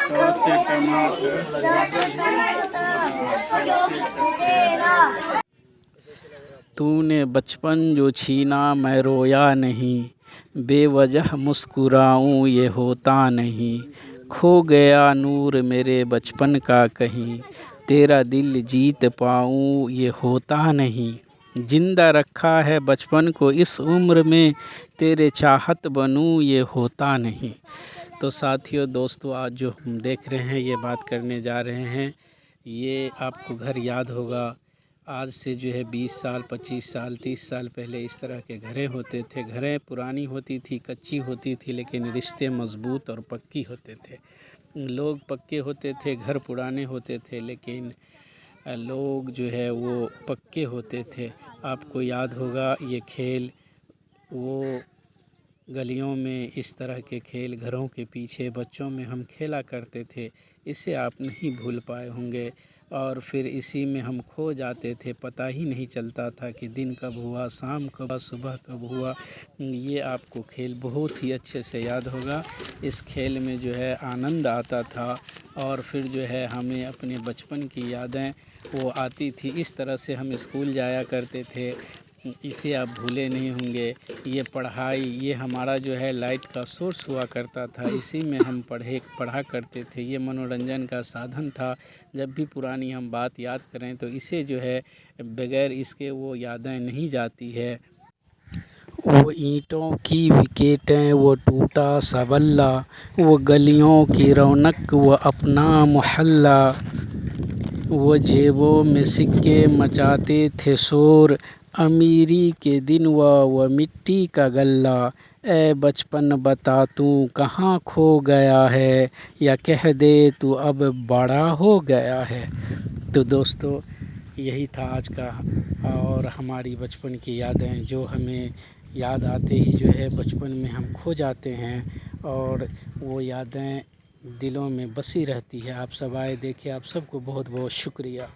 से टमाटर। तूने बचपन जो छीना मैं रोया नहीं, बेवजह मुस्कुराऊं ये होता नहीं। खो गया नूर मेरे बचपन का कहीं, तेरा दिल जीत पाऊं ये होता नहीं। जिंदा रखा है बचपन को इस उम्र में, तेरे चाहत बनूं ये होता नहीं। तो साथियों दोस्तों, आज जो हम देख रहे हैं, ये बात करने जा रहे हैं, ये आपको घर याद होगा। आज से जो है 20 साल 25 साल 30 साल पहले इस तरह के घरें होते थे। घरें पुरानी होती थी, कच्ची होती थी, लेकिन रिश्ते मज़बूत और पक्की होते थे। लोग पक्के होते थे, घर पुराने होते थे, लेकिन लोग जो है वो पक्के होते थे। आपको याद होगा ये खेल, वो गलियों में इस तरह के खेल घरों के पीछे बच्चों में हम खेला करते थे। इसे आप नहीं भूल पाए होंगे। और फिर इसी में हम खो जाते थे, पता ही नहीं चलता था कि दिन कब हुआ, शाम कब, सुबह कब हुआ। ये आपको खेल बहुत ही अच्छे से याद होगा। इस खेल में जो है आनंद आता था, और फिर जो है हमें अपने बचपन की यादें वो आती थी। इस तरह से हम स्कूल जाया करते थे। इसे आप भूले नहीं होंगे। ये पढ़ाई, ये हमारा जो है लाइट का सोर्स हुआ करता था, इसी में हम पढ़ा करते थे। ये मनोरंजन का साधन था। जब भी पुरानी हम बात याद करें तो इसे जो है बगैर इसके वो यादें नहीं जाती है। वो ईंटों की विकेटें, वो टूटा सा बल्ला, वो गलियों की रौनक, वो अपना मोहल्ला, वो जेबों में सिक्के मचाते थे शोर, अमीरी के दिन वो मिट्टी का गल्ला। ए बचपन बता तू कहाँ खो गया है, या कह दे तू अब बड़ा हो गया है। तो दोस्तों, यही था आज का, और हमारी बचपन की यादें जो हमें याद आते ही जो है बचपन में हम खो जाते हैं, और वो यादें दिलों में बसी रहती है। आप सब आए, देखे, आप सबको बहुत बहुत शुक्रिया।